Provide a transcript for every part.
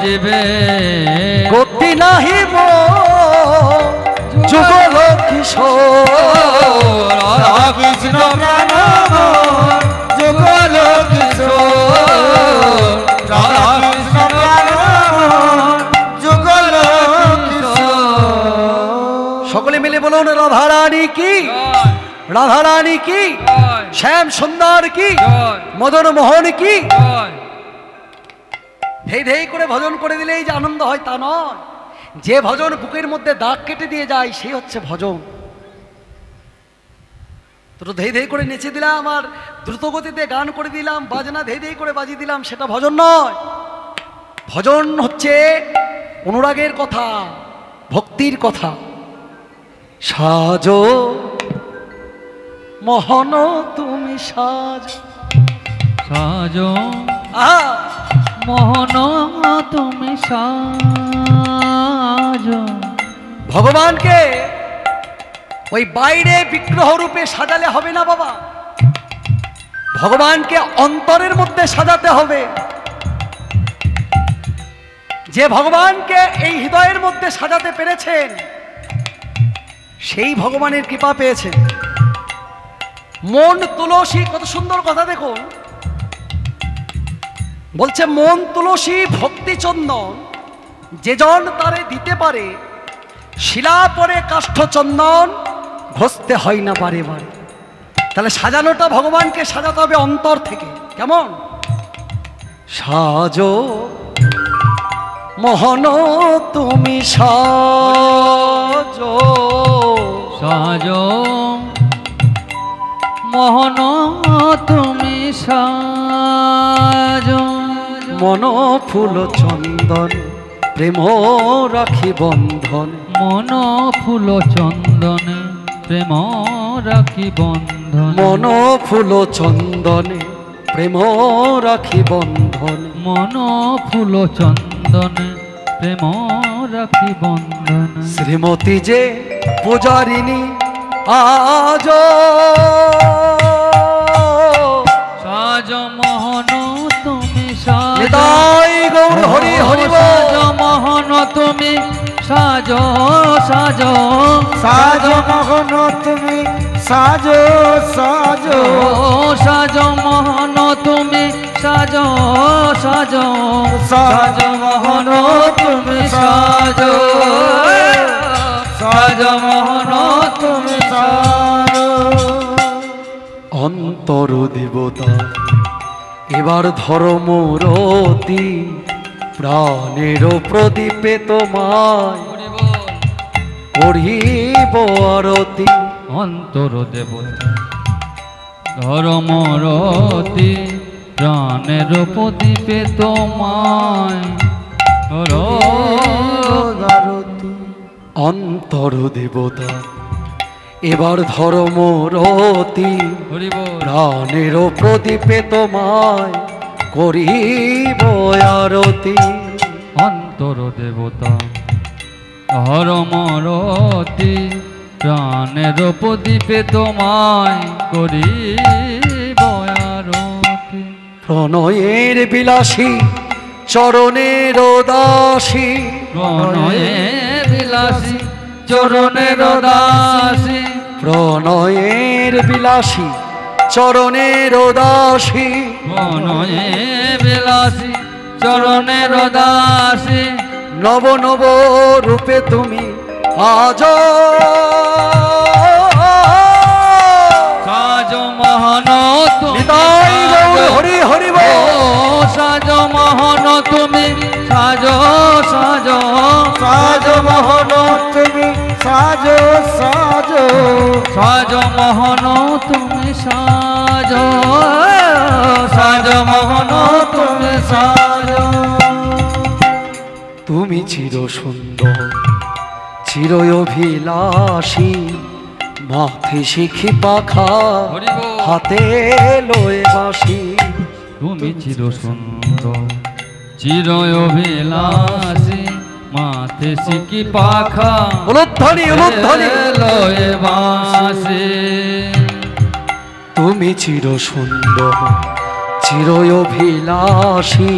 জীবে গতি নাহি যুগল কিশোর রাধা কৃষ্ণ প্রাণ যুগল কিশোর রাধা কৃষ্ণ প্রাণ যুগল কিশোর। সকলে মিলে বলুন রাধারানী কি, রাধারানী কি, শ্যাম সুন্দর কি, মদন মোহন কি। ধেই ধেই করে ভজন করে দিলেই যে আনন্দ হয় তা নয়, যে ভজন বুকের মধ্যে দাগ কেটে দিয়ে যায় সেই হচ্ছে ভজন। তো ধেই ধেই করে নেচে দিলাম আর দ্রুত গতিতে গান করে দিলাম, বাজনা ধেই ধেই করে বাজিয়ে দিলাম, সেটা ভজন নয়। ভজন হচ্ছে অনুরাগের কথা, ভক্তির কথা। সাজো মোহন তুমি সাজো, সাজো আহা মোহন তুমি সাজো। ভগবানকে ওই বাইরে বিগ্রহ রূপে সাজালে হবে না বাবা, ভগবানকে অন্তরের মধ্যে সাজাতে হবে। যে ভগবানকে এই হৃদয়ের মধ্যে সাজাতে পেরেছেন সেই ভগবানের কৃপা পেয়েছেন। মন তুলসী, কত সুন্দর কথা দেখুন, বলছে মন তুলসী ভক্তি চন্দন যেজন তারে দিতে পারে, শিলা পরে কাষ্ঠ চন্দন ঘষতে হয় না বারে বারে। তাহলে সাজানোটা ভগবানকে সাজাতে হবে অন্তর থেকে। কেমন? সাজো মোহন তুমি সাজো, সাজো মোহন তুমি সাজো। মন ফুল চন্দন প্রেম রাখি বন্ধন, মন ফুল চন্দনে প্রেম রাখি বন্ধন, মন ফুল চন্দনে প্রেম রাখি বন্ধন, মন ফুল চন্দনে প্রেম রাখি বন্ধন। শ্রীমতী যে পূজারিণী আজ সাজ মোহন তুমি সাজ, নিতাই গৌর হরি হরি বল। সাজ মোহন তুমি সাজো সাজো, সাজ মোহন তুমি সাজো সাজো, সাজ মোহন তুমি সাজো সাজো, সাজ মোহন তুমি সাজো, সাজ মোহন তুমি সাজো। অন্তর দেবতা এবার ধর্মরতি, প্রাণের প্রদীপে তোমায় করিব আরতি। অন্তর দেবতা ধর্মরতি, প্রাণের প্রদীপে তোমায় আরতি। অন্তর দেবতা এবার ধর্মরতি, প্রাণের প্রদীপে তোমায় করিব আরতি। অন্তর দেবতা ধর্মরতি, প্রাণের প্রদীপে তোমায় করিব আরতি। প্রণয়ের বিলাসী চরণের দাসী, প্রণয়ের বিলাসী চরণের দাসী, প্রণয়ের বিলাসী চরণের দাসী, প্রণয়ের বিলাসী চরণের দাসী। নব নব রূপে তুমি আজ সাজ মোহন তুমি নিতাই গৌর হরি হরি বল। সাজ মোহন তুমি সাজো সাজো, সাজ মোহন তুমি সাজো সাজো, সাজ মোহন তুমি সাজো, সাজ মোহন তুমি সাজো। তুমি চির সুন্দর চির অভিলাষী, মাথে শিখি পাখা হাতে লয়ে বাসি। তুমি চির সুন্দর চির অভিলাষী, মাথে শিখি পাখা উলুধ্বনি উলুধ্বনি। লয়ে বাঁশি। তুমি চির সুন্দর চির অভিলাষী,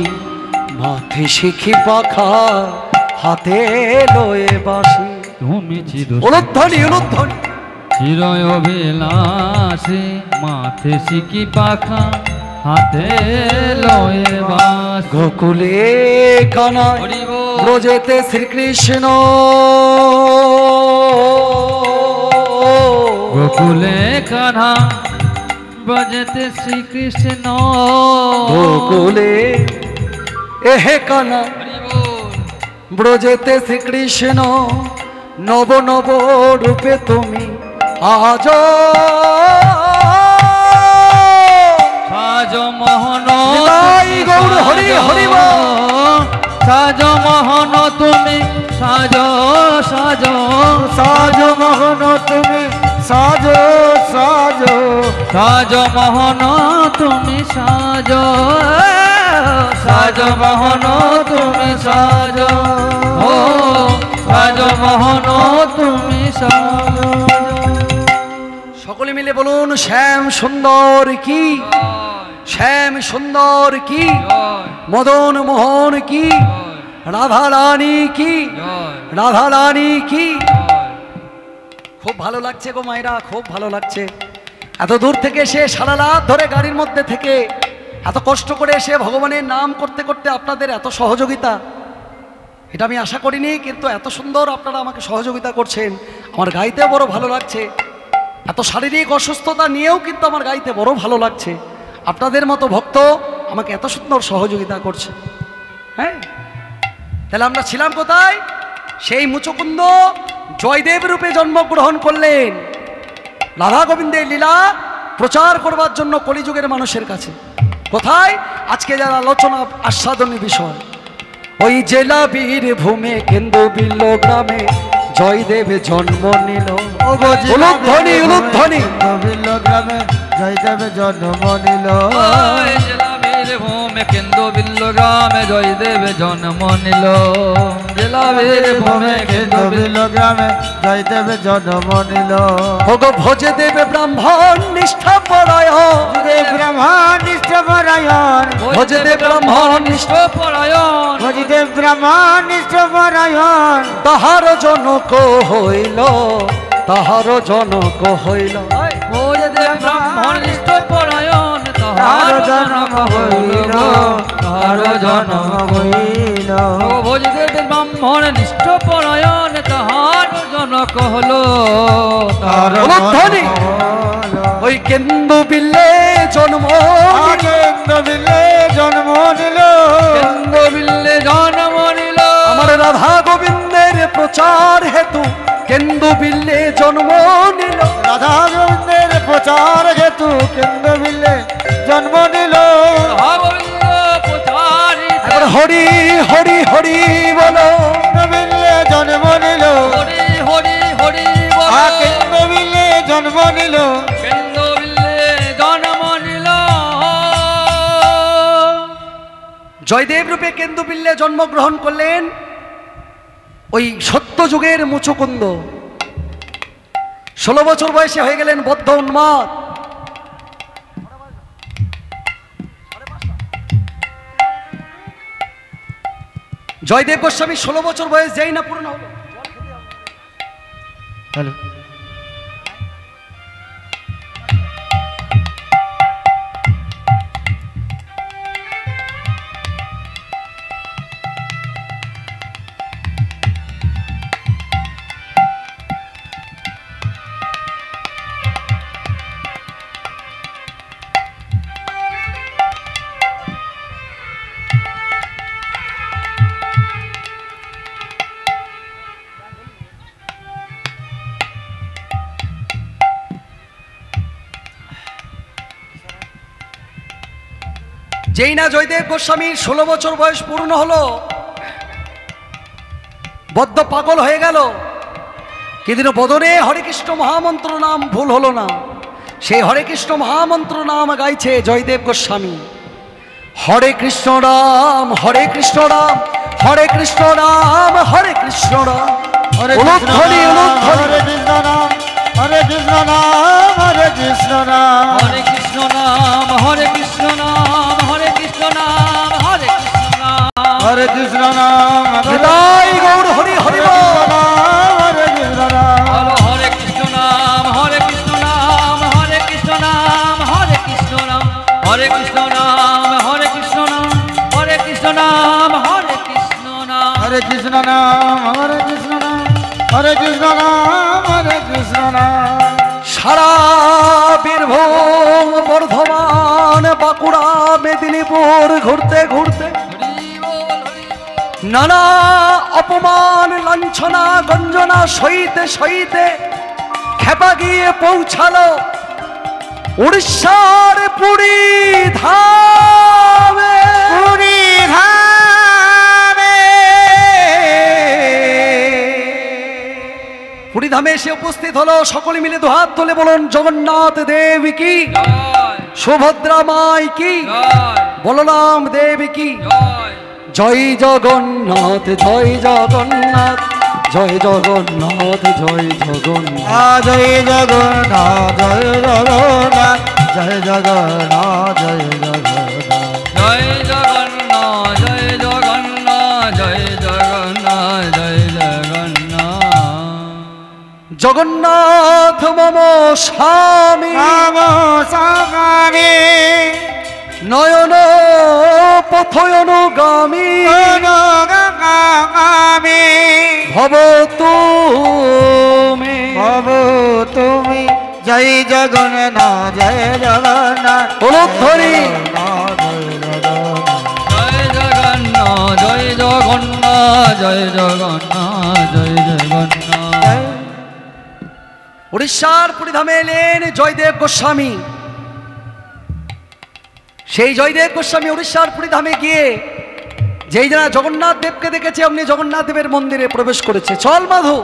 মাথে শিখি পাখা হাতে লয়ে বাসি। তুমি চির উলুধ্বনি উলুধ্বনি। চিরয় অভিলাষী মাথে শিকি পাখা হাতে লয়ে বাস। গোকুলে কানাই হরি বল। ব্রজেতে শ্রীকৃষ্ণ, গোকুলে কানা ব্রজেতে শ্রীকৃষ্ণ। গোকুলে এহে কানা হরি বল। ব্রজেতে শ্রীকৃষ্ণ, নব নব রূপে তুমি আজ সাজ মোহন নিতাই গৌর হরি হরি বল। সাজ মোহন তুমি সাজ সাজ সাজ মোহন তুমি সাজো সাজো, সাজ মোহন তুমি সাজ সাজ মোহন তুমি সাজ ও সাজ মোহন তুমি সাজ। সকলে মিলে বলুন শ্যাম সুন্দর কি, শ্যাম সুন্দর কি, মদন মোহন কি, রাধা রানী কি, রাধা রানী কি। খুব ভালো লাগছে গো মায়েরা, খুব ভালো লাগছে। এত দূর থেকে এসে সারা রাত ধরে গাড়ির মধ্যে থেকে এত কষ্ট করে এসে ভগবানের নাম করতে করতে আপনাদের এত সহযোগিতা, এটা আমি আশা করিনি, কিন্তু এত সুন্দর আপনারা আমাকে সহযোগিতা করছেন। আমার গাইতেও বড় ভালো লাগছে। এত শারীরিক অসুস্থতা নিয়েও কিন্তু আমার গাইতে বড় ভালো লাগছে। আপনাদের মতো ভক্ত আমাকে এত সুন্দর সহযোগিতা করছে। হ্যাঁ, তাহলে আমরা ছিলাম কোথায়? সেই মুচকুন্দ জয়দেব রূপে জন্মগ্রহণ করলেন, রাধা গোবিন্দের লীলা প্রচার করবার জন্য কলিযুগের মানুষের কাছে। কোথায়? আজকে যারা আলোচনা আস্বাদনী বিষয়, ওই জেলা বীরভূমে কেন্দ্র বিল্ল গ্রামে জয়দেব জন্ম নিল। উলুধ্বনি উলুধ্বনি। গ্রামে জয়দেব জন্ম নিল। ভূমে কেন্দ্র বিল্ল গ্রামে জয়দেব জন্ম নিল। জেলা বীরভূমে কেন্দ্র বিল্ল গ্রামে জয়দেব জন্ম নিল। ভোগ ভোজে দেবে ব্রাহ্মণ নিষ্ঠা পরায়ণ, ব্রাহ্মণ নিষ্ঠ পরায়ণ, ভোজে দেব ব্রাহ্মণ নিষ্ঠা পরায়ণ। হরিদেব ব্রাহ্মণ নিষ্ঠ পরায়ণ। তাহার জনক হইল, তাহার জনক হইল। ভোজদেব ব্রাহ্মণ নিষ্ঠ পরায়ণ তাহার জনক হইল, তাহার জনক হইল। ভোজদেব ব্রাহ্মণ নিষ্ঠ পরায়ণ তাহার জনক হলো, তাহার উলুধ্বনি। ওই কেন্দু বিল্লে জন্ম, কেন্দ্র বিল্লে জন্ম নিল। কেন্দ্র বিল্লে জন্ম নিল। আমার রাধা গোবিন্দের প্রচার হেতু কেন্দু বিল্লে জন্ম নিল। রাধা গোবিন্দের প্রচার হেতু কেন্দ্র বিল্লে জন্ম নিল। গোবিন্দ প্রচারিত এবার হরি হরি হরি বলো। কেন্দ্র বিল্লে জন্ম নিল। হরি হরি হরি কেন্দ্র বিল্লে জন্ম নিল। কেন্দ্র বিল্লে জন্ম নিল। জয়দেব রূপে কেন্দু বিল্লে জন্মগ্রহণ করলেন ওই সত্যযুগের মুচুকুন্দ। 16 বছর বয়সে হয়ে গেলেন বদ্ধ উন্মাদ। জয়দেব গোস্বামী 16 বছর বয়স যেই না পূর্ণ হলো, হ্যালো, যেই না জয়দেব গোস্বামীর 16 বছর বয়স পূর্ণ হলো, বদ্ধ পাগল হয়ে গেল। কিন্তু বদনে হরে কৃষ্ণ মহামন্ত্র নাম ভুল হলো না। সেই হরে কৃষ্ণ মহামন্ত্র নাম গাইছে জয়দেব গোস্বামী। হরে কৃষ্ণ রাম হরে কৃষ্ণ রাম, হরে কৃষ্ণ রাম হরে কৃষ্ণ রাম। উলুধ্বনি উলুধ্বনি। হরে কৃষ্ণ নাম, হরে কৃষ্ণ নাম, হরে কৃষ্ণ নাম, হরে কৃষ্ণ নাম, হরে কৃষ্ণ নাম, হরে কৃষ্ণ নাম, হরে কৃষ্ণ নাম। হরে কৃষ্ণ নাম হরে কৃষ্ণ নাম হরে কৃষ্ণ নাম হরে কৃষ্ণ নাম হরে কৃষ্ণ নাম হরে কৃষ্ণ নাম হরে কৃষ্ণ নাম হরে কৃষ্ণ নাম। সারা বীরভূম বর্ধমান বাঁকুড়া মেদিনীপুর ঘুরতে ঘুরতে হরি বল হরি বল। নানা অপমান লাঞ্ছনা গঞ্জনা সইতে সইতে খেপা গিয়ে পৌঁছালো উড়িষ্যার পুরী ধামে। পুরী ধামে পুরী ধামে এসে উপস্থিত হলো, সকলে মিলে দুহাত তুলে বলুন জগন্নাথ দেব কি, জয় সুভদ্রা মাই কি, জয় বলরাম দেব কি। জয় জয় জগন্নাথ জয় জগন্নাথ জয় জগন্নাথ জয় জগন্নাথ। জয় জগন্নাথ জয় জগন্নাথ জয় জগন্নাথ জয় জগন্নাথ। জয় জগন্নাথ জয় জগন্নাথ জয় জগন্নাথ জয় জগন্নাথ। জগন্নাথ মম স্বামী রাম স্বামী নয়ন পথয়নুগামী অনুগামী ভব তুমি। ভব তুমি জয় জগন্নাথ জয় জগন্নাথ হলুধ্বনি জয় জগন্নাথ জয় জগন্নাথ জয় জগন্নাথ জয় জগন্নাথ। উড়িষ্যার পুরীধামে এলেন জয়দেব গোস্বামী। সেই জয়দেব গোস্বামী উড়িষ্যার পুরীধামে গিয়ে যেই যারা জগন্নাথ দেবকে দেখেছে অমনি জগন্নাথ দেবের মন্দিরে প্রবেশ করেছে। চল মাধু।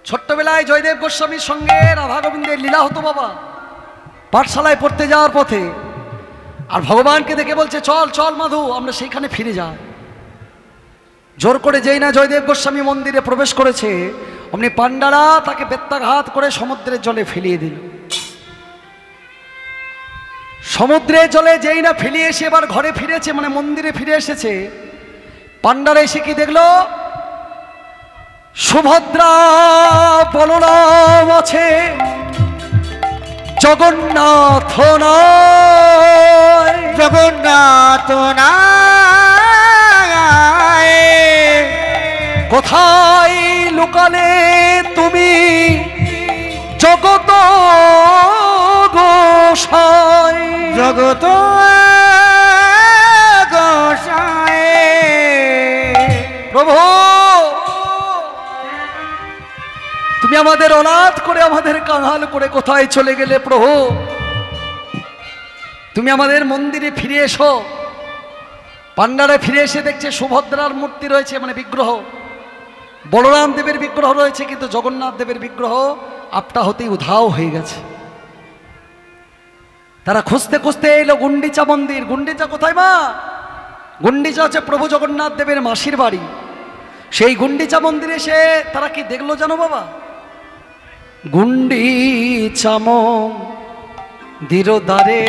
ছোট্টবেলায় জয়দেব গোস্বামীর সঙ্গে রাধা গোবিন্দের লীলা হতো বাবা, পাঠশালায় পড়তে যাওয়ার পথে। আর ভগবানকে দেখে বলছে চল চল মাধু আমরা সেইখানে ফিরে যাই। জোর করে যেই না জয়দেব গোস্বামী মন্দিরে প্রবেশ করেছে অমনি পাণ্ডারা তাকে বেত্রাঘাত করে সমুদ্রের জলে ফেলিয়ে দিল। সমুদ্রের জলে যেই না ফেলিয়ে এসে এবার ঘরে ফিরেছে, মানে মন্দিরে ফিরে এসেছে, পাণ্ডারা এসে কি দেখলো সুভদ্রা বলরাম আছে, জগন্নাথ নয়। জগন্নাথ নাই কোথায় লুকালে তুমি জগত গোসাই। জগত গোসাই প্রভু তুমি আমাদের অনাথ করে আমাদের কাঙাল করে কোথায় চলে গেলে প্রভু? তুমি আমাদের মন্দিরে ফিরে এসো। পাণ্ডারে ফিরে এসে দেখছে সুভদ্রার মূর্তি রয়েছে, মানে বিগ্রহ, বলরাম দেবের বিগ্রহ রয়েছে, কিন্তু জগন্নাথ দেবের বিগ্রহ আপটা হতেই উধাও হয়ে গেছে। তারা খুঁজতে খুঁজতে এলো গুন্ডিচা মন্দির। গুন্ডিচা কোথায় মা? গুন্ডিচা হচ্ছে প্রভু জগন্নাথ দেবের মাসির বাড়ি। সেই গুন্ডিচা মন্দিরে এসে তারা কি দেখলো জানো বাবা? গুন্ডিচা মন্দির দ্বারে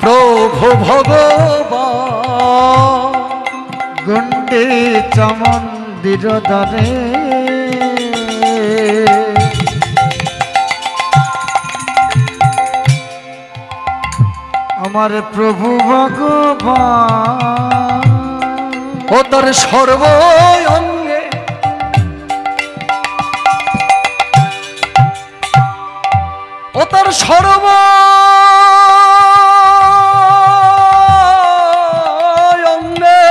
প্রভু ভগবান গুন্ডিচা মন্দির দ্বারে আমার প্রভু ভগবান ও তার সর্ব অঙ্গে ও তার সর্ব অঙ্গে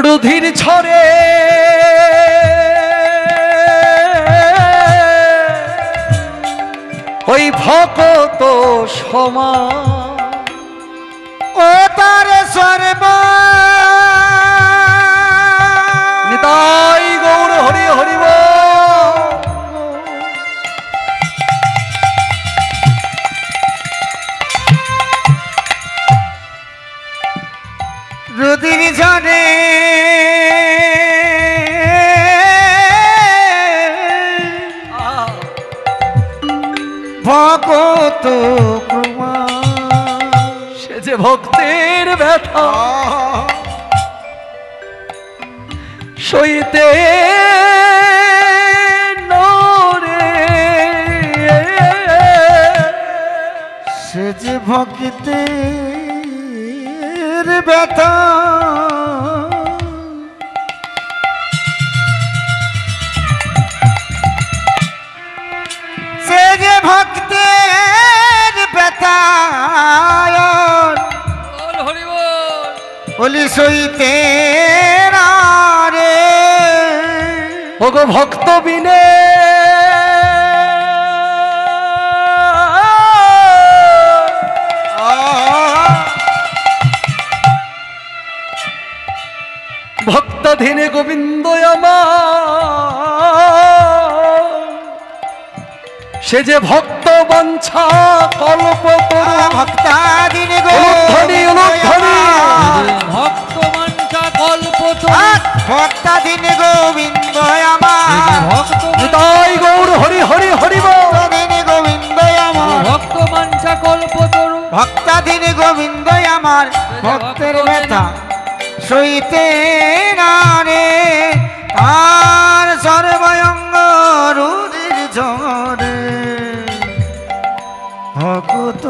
রুধির ঝরে ওই ভকত সমা ও তার সর্ব নিতাই গৌর হরি হরিব। রুদির ঝরে ভকত প্রমা সে যে ভক্তের ব্যথা সইতে নরে, সে যে ভক্তের ব্যথা সে যে ভক্তের ব্যথা বল হরি বল। বলি সইতে না রে। ওগো ভক্ত বিনে ভক্তাধীনে গোবিন্দ আমার, সে যে ভক্ত বাঞ্ছা কল্প ভক্তাদিন অনুধ্বনি অনুধ্বনি ভক্ত মাঞ্ছা কল্প ভক্তাদিন গোবিন্দ আমার, ভক্ত নিতাই গৌর হরি হরি হরি বল। ভক্তাদিন গোবিন্দ আমার, ভক্ত মাঞ্ছা কল্প তরু ভক্তাদিন গোবিন্দ আমার, ভক্তের ব্যথা সইতে না রে। আর সর্বঙ্গ রুধির ঝরে ভক্ত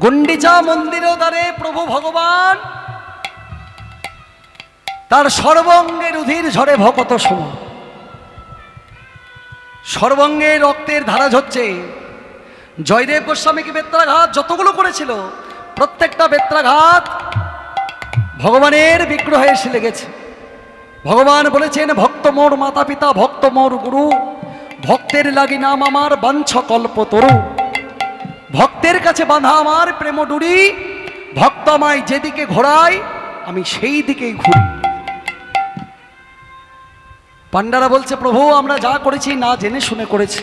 গুন্ডিচা মন্দির দ্বারে প্রভু ভগবান তার সর্বঙ্গে রুধির ঝরে ভকত সম, সর্বঙ্গে রক্তের ধারা ঝরছে। জয়দেব গোস্বামীকে বেত্রাঘাত যতগুলো করেছিল প্রত্যেকটা বেত্রাঘাত ভগবানের বিগ্রহে এসে লেগেছে। ভগবান বলেছেন ভক্ত মোর মাতা পিতা, ভক্ত মোর গুরু, ভক্তের লাগি নাম আমার বাঞ্ছ কল্প তরু। ভক্তের কাছে বাঁধা আমার প্রেম ডুরি, ভক্ত আমায় যেদিকে ঘোরায় আমি সেই দিকেই ঘুরি। পান্ডারা বলছে প্রভু আমরা যা করেছি না জেনে শুনে করেছি,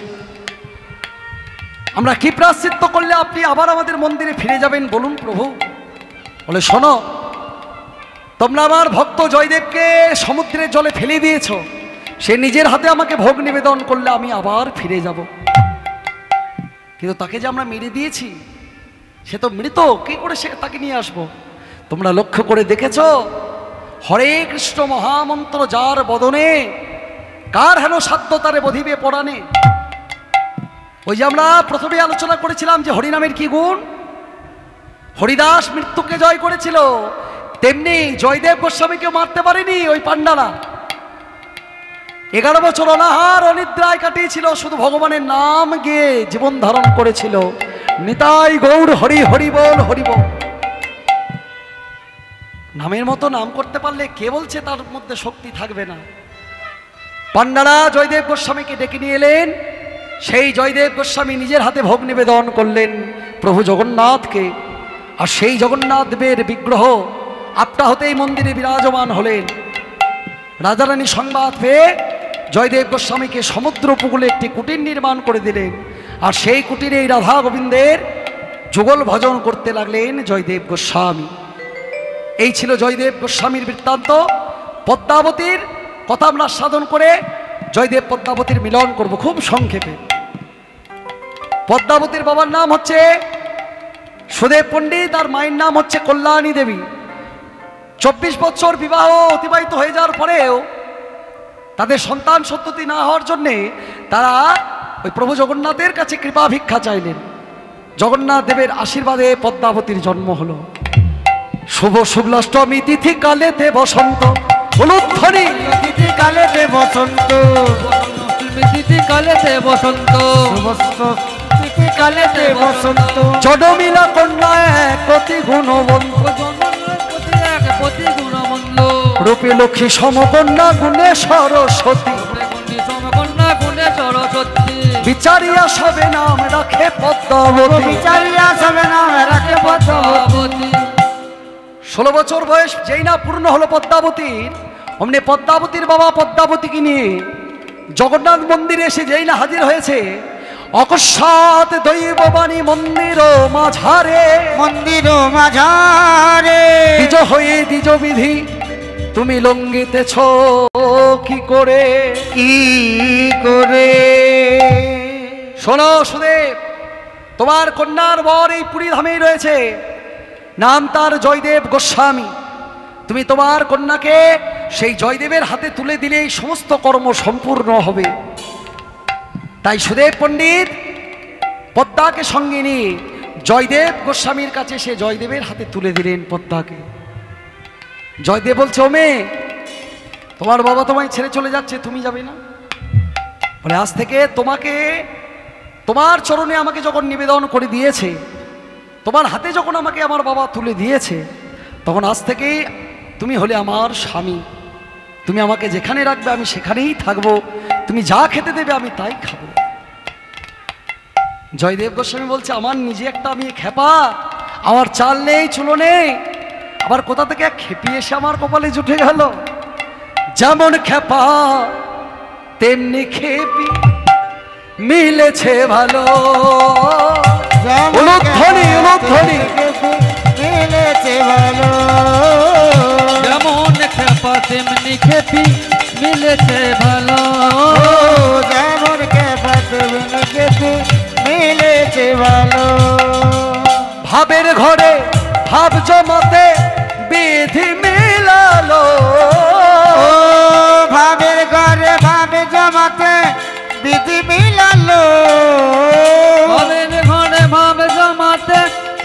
আমরা কি প্রায়শ্চিত্ত করলে আপনি আবার আমাদের মন্দিরে ফিরে যাবেন বলুন প্রভু। বলে শোনো, তোমরা আমার ভক্ত জয়দেবকে সমুদ্রের জলে ফেলে দিয়েছ, সে নিজের হাতে আমাকে ভোগ নিবেদন করলে আমি আবার ফিরে যাব, কিন্তু তাকে যে আমরা মেরে দিয়েছি সে তো মৃত, কি করে সে তাকে নিয়ে আসবো? তোমরা লক্ষ্য করে দেখেছ হরে কৃষ্ণ মহামন্ত্র যার বদনে, কার হেন সাধ্য তারে বধিবে পরাণে। ওই যে আমরা প্রথমে আলোচনা করেছিলাম যে হরিনামের কি গুণ, হরিদাস মৃত্যুকে জয় করেছিল, তেমনি জয়দেব গোস্বামীকে মারতে পারেনি ওই পান্ডারা। 11 বছর অনাহার অনিদ্রায় কাটিয়েছিল, শুধু ভগবানের নাম গেয়ে জীবন ধারণ করেছিল। নিতাই গৌর হরি হরি বল হরি বল। নামের মতো নাম করতে পারলে কে বলছে তার মধ্যে শক্তি থাকবে না? পান্ডারা জয়দেব গোস্বামীকে ডেকে নিয়ে এলেন, সেই জয়দেব গোস্বামী নিজের হাতে ভোগ নিবেদন করলেন প্রভু জগন্নাথকে। আর সেই জগন্নাথ দেবের বিগ্রহ আপটা হতেই মন্দিরে বিরাজমান হলেন। রাজারানী সংবাদ পেয়ে জয়দেব গোস্বামীকে সমুদ্র উপকূলে একটি কুটির নির্মাণ করে দিলেন, আর সেই কুটিরে রাধা গোবিন্দের যুগল ভজন করতে লাগলেন জয়দেব গোস্বামী। এই ছিল জয়দেব গোস্বামীর বৃত্তান্ত। পদ্মাবতীর কথা আমরা সাধন করে জয়দেব পদ্মাবতীর মিলন করব খুব সংক্ষেপে। পদ্মাবতীর বাবার নাম হচ্ছে সুদেব পণ্ডিত, আর মায়ের নাম হচ্ছে কল্যাণী দেবী। 24 বছর বিবাহ অতিবাহিত হয়ে যাওয়ার পরেও তাদের সন্তান সন্ততি না হওয়ার জন্যে তারা ওই প্রভু জগন্নাথের কাছে কৃপা ভিক্ষা চাইলেন। জগন্নাথ দেবের আশীর্বাদে পদ্মাবতীর জন্ম হলো। শুভ শুক্লাষ্টমী তিথি কালেতে বসন্ত অনুধ্বনি, তিথি কালেতে বসন্ত, তিথি কালেতে বসন্ত, তিথি কালেতে বসন্ত, জনমিলা কন্যা এক অতি গুণবন্ত, প্রতি গুণমন্দ রূপে লক্ষ্মী সমকন্যা গুণে সরস্বতী, সমকন্যা গুণে সরস্বতী, বিচারিয়া সবে নাম রাখে পদ্মাবতী। বিচারিয়া সবে নাম রাখে পদ্মাবতী। 16 বছর বয়স যেই না পূর্ণ হলো পদ্মাবতীর, অমনি পদ্মাবতীর বাবা পদ্মাবতীকে নিয়ে জগন্নাথ মন্দিরে এসে যেই না হাজির হয়েছে, অকস্মাৎ দৈববাণী মন্দির মাঝারে, মন্দির মাঝারে, দ্বিজ হয়ে দ্বিজ বিধি তুমি লঙ্ঘিতেছ কি করে, কি করে। শোনো সুদেব, তোমার কন্যার বর এই পুরী ধামেই রয়েছে, নাম তার জয়দেব গোস্বামী। তুমি তোমার কন্যাকে সেই জয়দেবের হাতে তুলে দিলে এই সমস্ত কর্ম সম্পূর্ণ হবে। তাই সুদেব পণ্ডিত পদ্মাকে সঙ্গে নিয়ে জয়দেব গোস্বামীর কাছে সে জয়দেবের হাতে তুলে দিলেন পদ্মাকে। জয়দেব বলছে, ও মেয়ে, তোমার বাবা তোমায় ছেড়ে চলে যাচ্ছে, তুমি যাবে না? বলে, আজ থেকে তোমাকে তোমার চরণে আমাকে যখন নিবেদন করে দিয়েছে, তোমার হাতে যখন আমাকে আমার বাবা তুলে দিয়েছে, তখন আজ থেকে তুমি হলে আমার স্বামী। তুমি আমাকে যেখানে রাখবে আমি সেখানেই থাকবো, তুমি যা খেতে দেবে আমি তাই খাবো। জয়দেব গোস্বামী বলছে, আমার নিজে একটা আমি খেপা, আমার চাল নেই চুলো নেই, আবার কোথা থেকে এক খেপি এসে আমার কপালে জুটে গেল। যেমন খেপা তেমনি খেপি মিলেছে ভালো। উলুধ্বনি উলুধ্বনি মিলেছে ভালো। যেমন খেপা তেমনি খেপি মিলেছে ভালো। যেমন খেপা তেমনি খেপি মিলেছে ভালো। ভাবের ঘরে ভাব জমাতে বিধি মিলালো। ভাবের ঘরে ভাব জমাতে বিধি মিলালো। ভাবের ঘরে ভাব জমাতে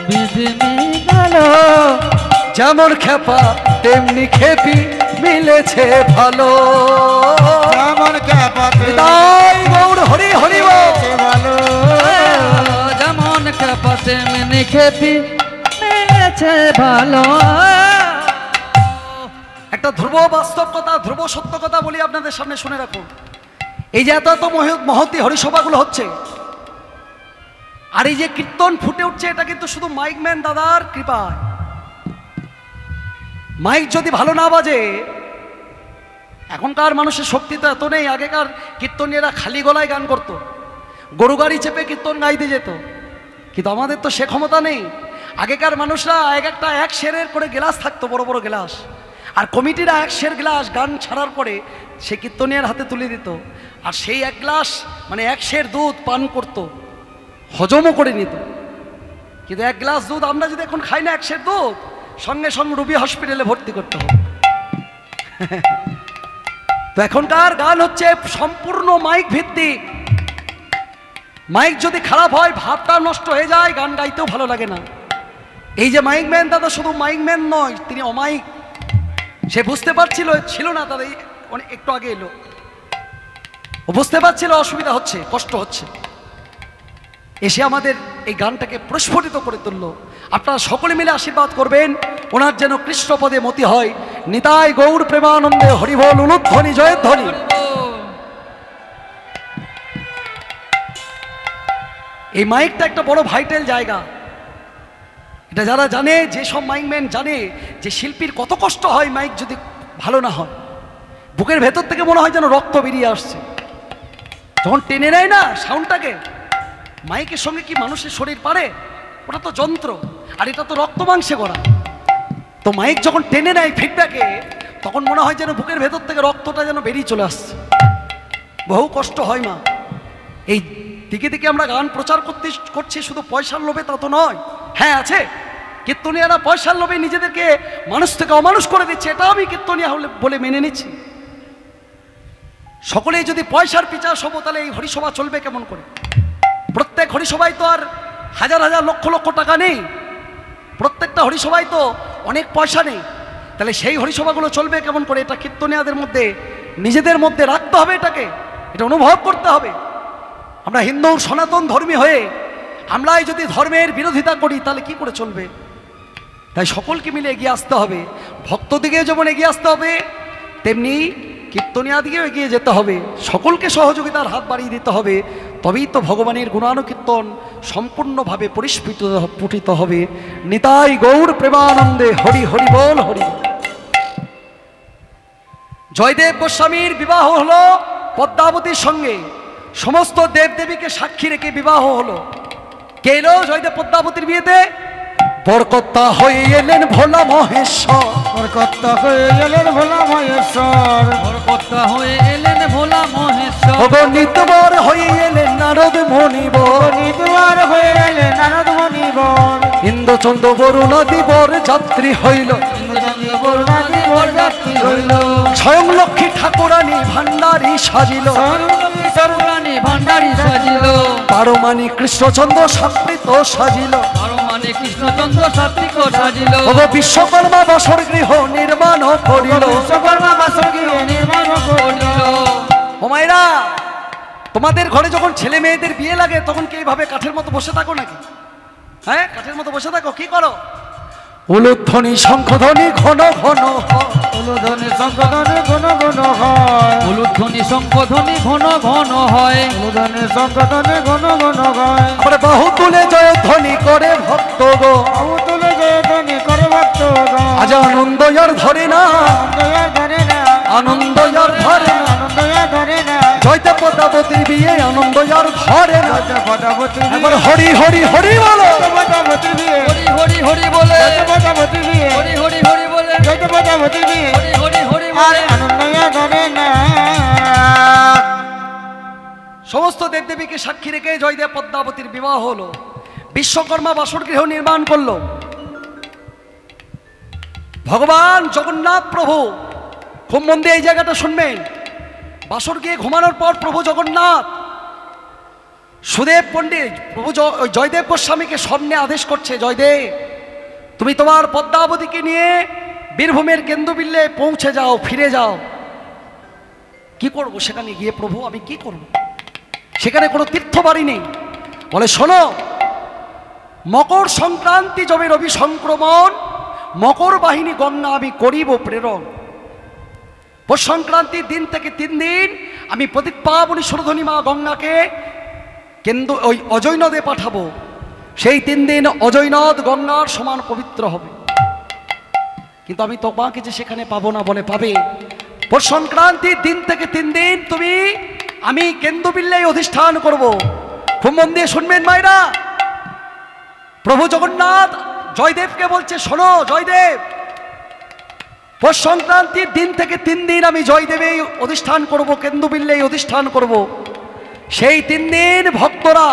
বিধি মিলালো। যেমন খেপা তেমনি খেপি মিলেছে ভালো। যেমন খেপা তাই গৌর হরি হরি বল। ভালো। যেমন খেপা তেমনি খেপি মিলেছে ভালো। একটা ধ্রুব বাস্তব কথা, ধ্রুব সত্য কথা বলি আপনাদের সামনে, শুনে রাখুন। এই যে এত এত মহতি হরিসভাগুলো হচ্ছে, আর এই যে কীর্তন ফুটে উঠছে, এটা কিন্তু শুধু মাইকম্যান দাদার কৃপায়। মাইক যদি ভালো না বাজে, এখনকার মানুষের শক্তি তো এত নেই। আগেকার কীর্তনীয়রা খালি গলায় গান করত, গরু গাড়ি চেপে কীর্তন গাইতে যেত, কিন্তু আমাদের তো সে ক্ষমতা নেই। আগেকার মানুষরা এক সেরের করে গ্লাস থাকতো, বড় বড় গ্লাস, আর কমিটিরা 1 সের গ্লাস গান ছাড়ার পরে সে কীর্তনিয়ার হাতে তুলে দিত, আর সেই 1 গ্লাস মানে 1 সের দুধ পান করত, হজমও করে নিত। কিন্তু 1 গ্লাস দুধ আমরা যদি এখন খাই না, 1 সের দুধ, সঙ্গে সঙ্গে রুবি হসপিটালে ভর্তি করতে হবে। তো এখনকার গান হচ্ছে সম্পূর্ণ মাইক ভিত্তিক। মাইক যদি খারাপ হয়, ভাবটা নষ্ট হয়ে যায়, গান গাইতেও ভালো লাগে না। এই যে মাইকম্যান দাদা শুধু মাইকম্যান নয়, তিনি অমাইক। সে বুঝতে পারছিল, ছিল না দাদা, অনেক একটু আগে এলো, ও বুঝতে পারছিল অসুবিধা হচ্ছে, কষ্ট হচ্ছে, এসে আমাদের এই গানটাকে প্রস্ফুটিত করে তুললো। আপনারা সকলে মিলে আশীর্বাদ করবেন, ওনার যেন কৃষ্ণপদে মতি হয়। নিতাই গৌর প্রেমানন্দে হরিবল, উলুধ্বনি জয়ধ্বনি। এই মাইকটা একটা বড় ভাইটাল জায়গা। এটা যারা জানে, যেসব মাইকম্যান জানে যে শিল্পীর কত কষ্ট হয় মাইক যদি ভালো না হয়, বুকের ভেতর থেকে মনে হয় যেন রক্ত বেরিয়ে আসছে যখন টেনে নেয় না সাউন্ডটাকে। মাইকের সঙ্গে কি মানুষের শরীর পারে? ওটা তো যন্ত্র, আর এটা তো রক্ত মাংসে করা। তো মাইক যখন টেনে নেয় ফিডব্যাকে, তখন মনে হয় যেন বুকের ভেতর থেকে রক্তটা যেন বেরিয়ে চলে আসছে। বহু কষ্ট হয় মা। এই দিকে দিকে আমরা গান প্রচার করছি শুধু পয়সার লোভে, তা তো নয়। হ্যাঁ আছে, কীর্তনিয়ারা পয়সার লোভে নিজেদেরকে মানুষ থেকে অমানুষ করে দিচ্ছে, এটা আমি কীর্তনিয়া বলে মেনে নিচ্ছি। সকলেই যদি পয়সার পিছাস হবো, তাহলে এই হরিসভা চলবে কেমন করে? প্রত্যেক হরিসভায় তো আর হাজার হাজার লক্ষ লক্ষ টাকা নেই, প্রত্যেকটা হরিসভায় তো অনেক পয়সা নেই, তাহলে সেই হরিসভাগুলো চলবে কেমন করে? এটা কীর্তনিয়াদের মধ্যে, নিজেদের মধ্যে রাখতে হবে, এটাকে এটা অনুভব করতে হবে। আমরা হিন্দু সনাতন ধর্মী হয়ে আমরাই যদি ধর্মের বিরোধিতা করি, তাহলে কি করে চলবে? তাই সকলকে মিলে এগিয়ে আসতে হবে। ভক্তদিকে যেমন এগিয়ে আসতে হবে, তেমনি কীর্তনিয়া দিকেও এগিয়ে যেতে হবে। সকলকে সহযোগিতার হাত বাড়িয়ে দিতে হবে, তবেই তো ভগবানের গুণানুকীর্তন সম্পূর্ণভাবে পরিস্ফুটিত হবে। নিতাই গৌর প্রেমানন্দে হরি হরি বল হরি। জয়দেব গোস্বামীর বিবাহ হলো পদ্মাবতীর সঙ্গে, সমস্ত দেবদেবীকে সাক্ষী রেখে বিবাহ হলো। কে এলো জয়দেব পদ্মাবতীর বিয়েতে? বরকর্তা হয়ে এলেন ভোলা মহেশ্বর। বরকর্তা হয়ে এলেন ভোলা মহেশ্বর। বরকর্তা হয়ে এলেন ভোলা মহেশ্বর। নিতবর হয়ে এলেন নারদ মণিবর। নিতবর হয়ে এলেন কৃষ্ণচন্দ্র বরুণাদি বর যাত্রী হইল, স্বয়ং লক্ষ্মী ঠাকুরানী ভান্ডারী সাজিল, ভান্ডারী সাজিল, পারমানি কৃষ্ণচন্দ্র সাত্বিক সাজিল, পারমানি কৃষ্ণচন্দ্র সাত্বিক সাজিল, তবে বিশ্বকর্মা বাসর গৃহ নির্মাণ করিল। ও মায়েরা, তোমাদের ঘরে যখন ছেলে মেয়েদের বিয়ে লাগে তখন কি এইভাবে কাঠের মতো বসে থাকো নাকি? হ্যাঁ, কাঠের মতো বসে থাকো? কি করো? উলুধ্বনি শঙ্খধ্বনি ঘন ঘন, উলুধ্বনি শঙ্খধ্বনি ঘন ঘন হয়, উলুধ্বনি শঙ্খধ্বনি ঘন ঘন হয়, উলুধ্বনি শঙ্খধ্বনি ঘন ঘন হয়। আবার বাহু তুলে জয়ধ্বনি করে ভক্ত গো, বাহু তুলে জয়ধ্বনি করে ভক্ত গণ, আজ আনন্দ আর ধরে না, আনন্দয়া ধরে না, আনন্দ আর ধরে না, আনন্দয়া ধরে না, জয়তে পদ্মাবতীর বিয়ে আনন্দ আর ধরে না। পদ্মাবতী এবার হরি হরি হরি বলো, পদ্মাবতী বিয়ে, হরি হরি হরি বলে, পদ্মাবতী বিয়ে, হরি হরি হরি বলে, পদ্মাবতী বিয়ে, হরি হরি হরি আর বলে। আনন্দয়া ধরে না। সমস্ত দেবদেবীকে সাক্ষী রেখে জয়দেব পদ্মাবতীর বিবাহ হলো। বিশ্বকর্মা বাসর গৃহ নির্মাণ করলো। ভগবান জগন্নাথ প্রভু, খুব মন দিয়ে এই জায়গাটা শুনবেন, বাসর গিয়ে ঘুমানোর পর প্রভু জগন্নাথ সুদেব পণ্ডিত প্রভু জয়দেব গোস্বামীকে স্বপ্নে আদেশ করছে, জয়দেব তুমি তোমার পদ্মাবতীকে নিয়ে বীরভূমের কেন্দ্রবিল্লে পৌঁছে যাও, ফিরে যাও। কি করব সেখানে গিয়ে প্রভু, আমি কি করব? সেখানে কোনো তীর্থবাড়ি নেই। বলে শোনো, মকর সংক্রান্তি যবে রবি সংক্রমণ, মকর বাহিনী গঙ্গা আমি করিব প্রেরণ। পৌষ সংক্রান্তির দিন থেকে 3 দিন আমি প্রদীপাবনী সুরধনী মা গঙ্গাকে ওই অজয় নদে পাঠাবো। সেই 3 দিন অজয় নদ গঙ্গার সমান পবিত্র হবে। কিন্তু আমি তোমাকে যে সেখানে পাবো না। বলে পাবে। পৌষ সংক্রান্তির দিন থেকে 3 দিন আমি কেন্দ্রবিল্লায় অধিষ্ঠান করব। খুব মন দিয়ে শুনবেন মায়েরা, প্রভু জগন্নাথ জয়দেবকে বলছে, শোনো জয়দেব, পৌষ সংক্রান্তির দিন থেকে 3 দিন আমি জয়দেবেই অধিষ্ঠান করব, কেন্দ্রবিল্লায় অধিষ্ঠান করব। সেই 3 দিন ভক্তরা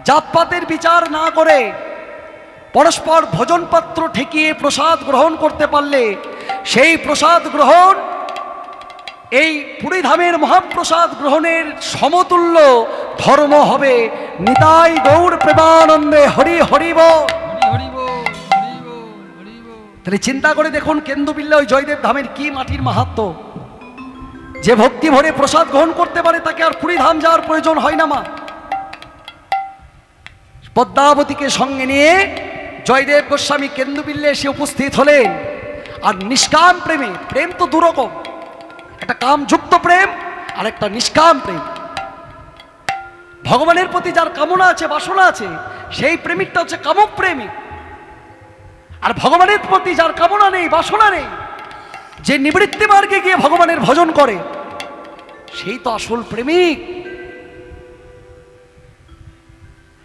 জাতপাতের বিচার না করে পরস্পর ভোজনপাত্র ঠেকিয়ে প্রসাদ গ্রহণ করতে পারলে সেই প্রসাদ গ্রহণ এই পুরীধামের মহাপ্রসাদ গ্রহণের সমতুল্য ধর্ম হবে। নিতাই গৌর প্রেমানন্দে হরি হরিব। তাহলে চিন্তা করে দেখুন, কেন্দ্রবিল্লা ওই জয়দেব ধামের কি মাটির মাহাত্ম্য। যে ভক্তি ভরে প্রসাদ গ্রহণ করতে পারে তাকে আর পুরীধাম যাওয়ার প্রয়োজন হয় না। মা পদ্মাবতীকে সঙ্গে নিয়ে জয়দেব গোস্বামী কেন্দ্রবিল্লে এসে উপস্থিত হলেন। আর নিষ্কাম প্রেমে, প্রেম তো দুরকম, একটা কামযুক্ত প্রেম আর একটা নিষ্কাম প্রেম। ভগবানের প্রতি যার কামনা আছে, বাসনা আছে, সেই প্রেমিকটা হচ্ছে কামক প্রেমিক। আর ভগবানের প্রতি যার কামনা নেই, বাসনা নেই, যে নিবৃত্তি মার্গে গিয়ে ভগবানের ভজন করে, সেই তো আসল প্রেমিক।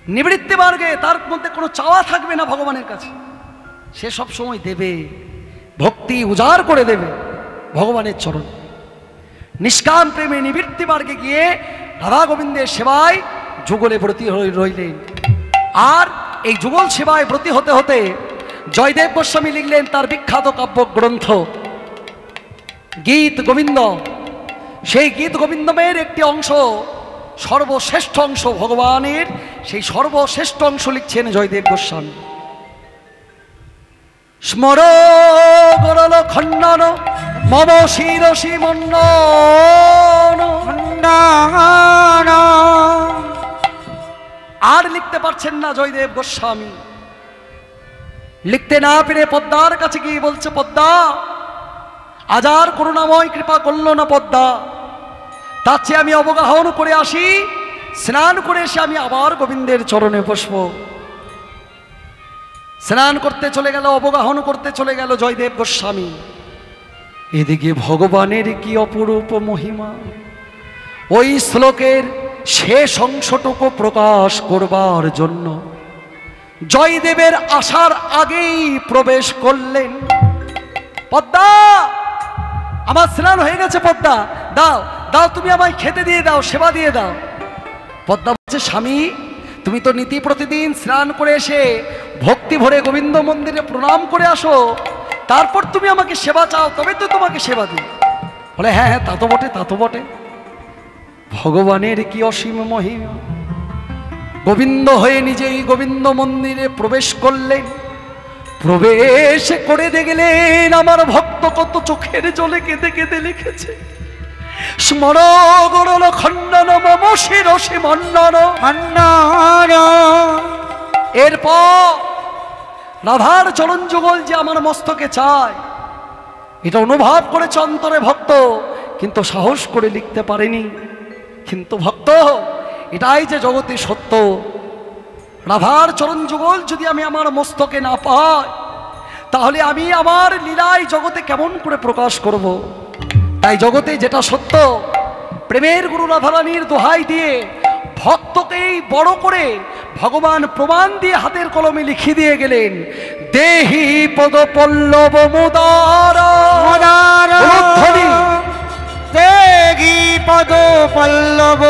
নিবৃত্তি মার্গে তার মধ্যে কোনো চাওয়া থাকবে না ভগবানের কাছে, সে সব সময় দেবে, ভক্তি উজাড় করে দেবে ভগবানের চরণ। নিষ্কাম প্রেমে নিবৃত্তি মার্গে গিয়ে রাধা গোবিন্দের সেবায় যুগলে ব্রতী রইলেন। আর এই যুগল সেবায় ব্রতী হতে হতে জয়দেব গোস্বামী লিখলেন তার বিখ্যাত কাব্য গ্রন্থ গীত গোবিন্দ। সেই গীত গোবিন্দমের একটি অংশ, সর্বশ্রেষ্ঠ অংশ ভগবানের, সেই সর্বশ্রেষ্ঠ অংশ লিখছেন জয়দেব গোস্বামী। স্মর গরল খণ্ডন মম শিরসি মন্ডন। আর লিখতে পারছেন না জয়দেব গোস্বামী। লিখতে না পেরে পদ্মার কাছে গিয়ে বলছে, পদ্মা আজ আর করুণাময় কৃপা করলো না পদ্মা, তার চেয়ে আমি অবগাহন করে আসি, স্নান করে এসে আমি আবার গোবিন্দের চরণে বসব। স্নান করতে চলে গেল, অবগাহন করতে চলে গেল জয়দেব গোস্বামী। এদিকে ভগবানের কি অপরূপ মহিমা, ওই শ্লোকের শেষ অংশটুকু প্রকাশ করবার জন্য জয়দেবের আসার আগেই প্রবেশ করলেন। পদ্মা, আমার স্নান হয়ে গেছে, পদ্মা দাও দাও, তুমি আমায় খেতে দিয়ে দাও, সেবা দিয়ে দাও। পদ্মা বলছে, স্বামী তুমি তো নীতি প্রতিদিন স্নান করে এসে ভক্তি ভরে গোবিন্দ মন্দিরে প্রণাম করে আসো, তারপর তুমি আমাকে সেবা চাও, তবে তো তোমাকে সেবা দিই। বলে হ্যাঁ হ্যাঁ, তা তো বটে, তা তো বটে। ভগবানের কি অসীম মহিমা! গোবিন্দ হয়ে নিজেই গোবিন্দ মন্দিরে প্রবেশ করলেন। প্রবেশ করে দেখলেন আমার ভক্ত কত চোখের জলে কেঁদে কেঁদে লিখেছে, স্মর গরল খণ্ডন মম শিরসি মন্ডন। এরপর রাধার চরণ যুগল যে আমার মস্তকে চায়, এটা অনুভব করেছে অন্তরে ভক্ত, কিন্তু সাহস করে লিখতে পারেনি। কিন্তু ভক্ত, এটাই যে জগতে সত্য, রাধার চরণ যুগল যদি আমি আমার মস্তকে না পাই, তাহলে আমি আমার লীলায় জগতে কেমন করে প্রকাশ করব। তাই জগতে যেটা সত্য, প্রেমের গুরু রাধারানীর দোহাই দিয়ে ভক্তকেই বড় করে ভগবান প্রমাণ দিয়ে হাতের কলমে লিখে দিয়ে গেলেন, দেহি পদ পল্লব মুদার। দেহি পদ পল্লব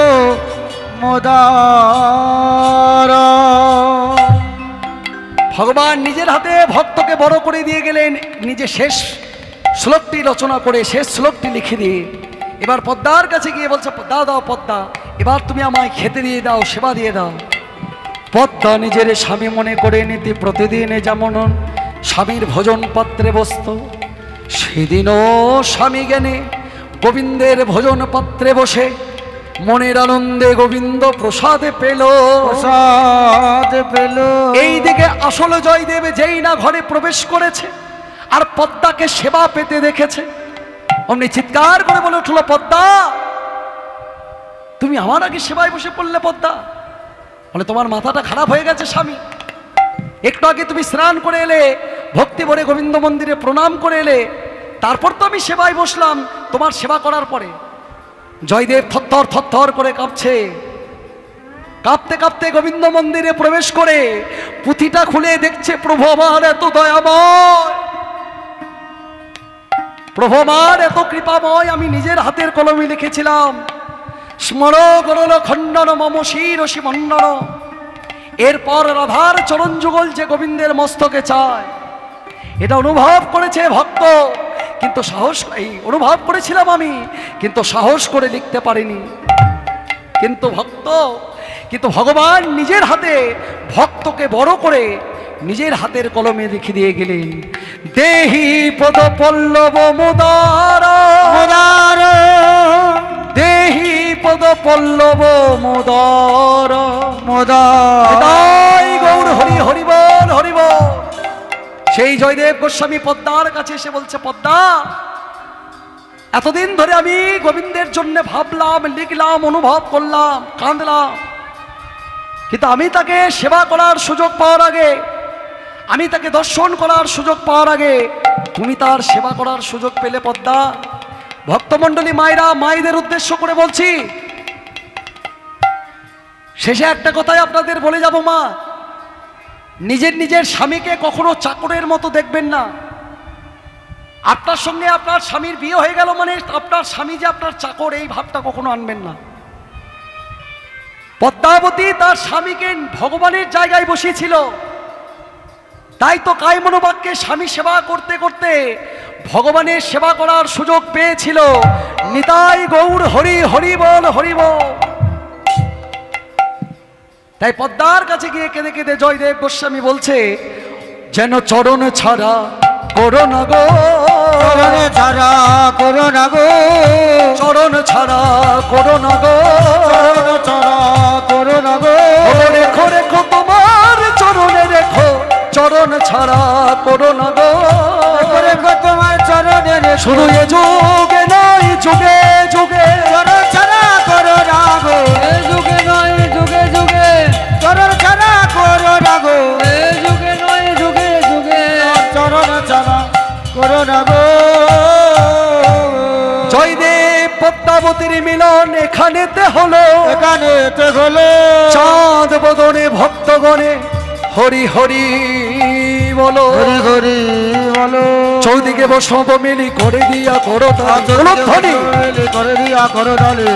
মুদার। ভগবান নিজের হাতে ভক্তকে বড় করে দিয়ে গেলেন, নিজে শেষ শ্লোকটি রচনা করে শেষ শ্লোকটি লিখে দিয়ে এবার পদ্মার কাছে গিয়ে বলছে, পদ্মা দাও পদ্মা, এবার তুমি আমায় খেতে দিয়ে দাও, সেবা দিয়ে দাও। পদ্মা নিজের স্বামী মনে করে নীতি প্রতিদিন যেমন স্বামীর ভোজন পাত্রে বসত, সেদিনও স্বামী জ্ঞানে গোবিন্দের ভোজন পাত্রে বসে মনের আনন্দে গোবিন্দ প্রসাদে পেল, প্রসাদ পেল। এই দিকে আসল জয়দেব যেই না ঘরে প্রবেশ করেছে আর পদ্মাকে সেবা পেতে দেখেছে, অমনি চিৎকার করে বলে উঠল, পদ্মা তুমি আমার আগে সেবায় বসে পড়লে। পদ্মা বলে, তোমার মাথাটা খারাপ হয়ে গেছে স্বামী, একটু আগে তুমি স্নান করে এলে, ভক্তি ভরে গোবিন্দ মন্দিরে প্রণাম করে এলে, তারপর তো আমি সেবায় বসলাম। তোমার সেবা করার পরে জয়দেব থরথর থরথর করে কাঁপছে, কাঁপতে কাঁপতে গোবিন্দ মন্দিরে প্রবেশ করে পুঁথিটা খুলে দেখছে, প্রভু আমার এত দয়াময়, প্রভু আমার এত কৃপাময়, আমি নিজের হাতের কলমে লিখেছিলাম, স্মর গরল খণ্ডন মম শিরসি মন্ডন। এরপর রাধার চরণ যুগল যে গোবিন্দের মস্তকে চায়, এটা অনুভব করেছে ভক্ত, কিন্তু সাহস, এই অনুভব করেছিলাম আমি, কিন্তু সাহস করে লিখতে পারিনি। কিন্তু ভগবান নিজের হাতে ভক্তকে বড় করে নিজের হাতের কলমে লিখে দিয়ে গেলেন, দেহি পদ পল্লব মুদার। দেহি পদ পল্লব মুদার। গৌর হরি হরি বল, হরি বল। সেই জয়দেব গোস্বামী পদ্মার কাছে এসে বলছে, পদ্মা এতদিন ধরে আমি গোবিন্দের জন্য ভাবলাম, লিখলাম, অনুভব করলাম, কাঁদলাম, কিন্তু আমি তাকে সেবা করার সুযোগ পাওয়ার আগে, আমি তাকে দর্শন করার সুযোগ পাওয়ার আগে তুমি তার সেবা করার সুযোগ পেলে। পদ্মা, ভক্তমণ্ডলী মায়েরা, মায়েদের উদ্দেশ্য করে বলছি, শেষে একটা কথাই আপনাদের বলে যাব, মা, নিজের নিজের স্বামীকে কখনো চাকরের মতো দেখবেন না। আপনার সঙ্গে আপনার স্বামীর বিয়ে হয়ে গেল মানে আপনার স্বামী যে আপনার চাকর, এই ভাবটা কখনো আনবেন না। পদ্মাবতী তার স্বামীকে ভগবানের জায়গায় বসিয়েছিল, তাই তো কায় মনোবাক্যে স্বামী সেবা করতে করতে ভগবানের সেবা করার সুযোগ পেয়েছিল। নিতাই গৌর হরি হরি বল, হরি বল। তাই পদ্মার কাছে গিয়ে কেঁদে কেঁদে জয়দেব গোস্বামী বলছে, যেন চরণ ছাড়া করো না গো, চরণ ছাড়া করো না গো, চরণ ছাড়া করো না গো, চরণ ছাড়া করো না গো। রেখো রেখো তোমার চরণে রেখো, চরণ ছাড়া করো না গো, রেখো তোমার চরণে রেখো। শুধু এ যুগে নয়, যুগে যুগে, চরণ ছাড়া করো না গো, এ যুগে নয় যুগে যুগে, চরণ ছাড়া করো না গো, এ যুগে নয় যুগে যুগে, চরণ ছাড়া করো না গো। জয়দেব পদ্মাবতীর মিলন এখানেতে হলো, এখানেতে হলো। চাঁদ বদনে ভক্তগণে হরি হরি বলো, হরি হরি বলো। চৌদিকে বসব মিলি করে দিয়া করো ধ্বনি, করে দিয়া করো তালে।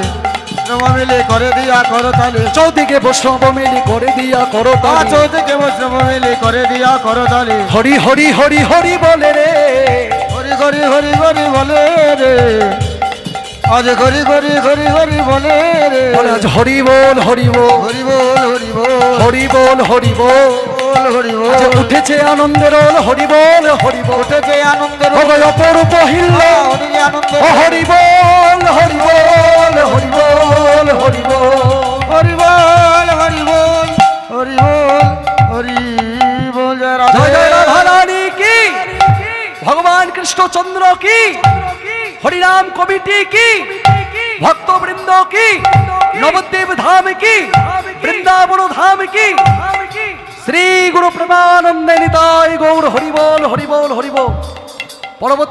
মিলি করে দিয়া করো তালি চৌদিকে বৈষ্ণব মিলি করে দিয়া করো তালি চৌদিকে বৈষ্ণব মিলি করে দিয়া করো তালি হরি হরি হরি হরি বলে রে হরি হরি হরি হরি বলে রে আজ হরি হরি হরি হরি বলে রে বলে আজ হরি বল হরি বল হরি বল হরি বল হরি বল হরি বল বল হরি বল আজ উঠেছে আনন্দের ওল হরি বল হরি বল উঠেছে আনন্দের ওগো অপরূপ হিল্ল হরি আনন্দ ও হরি বল হরি বল হরি বল হরি বল হরি বল হরি বল হরি বল হরি বল জয় রাধে জয় জয় রাধা রানী কি ভগবান কৃষ্ণচন্দ্র কি হরিনাম কমিটি কি ভক্তবৃন্দ কি নবদ্বীপ ধাম কি বৃন্দাবন ধাম কি শ্রী গুরু প্রেমানন্দে নিতাই গৌর হরি বল হরি বল হরি বল। পরবর্তী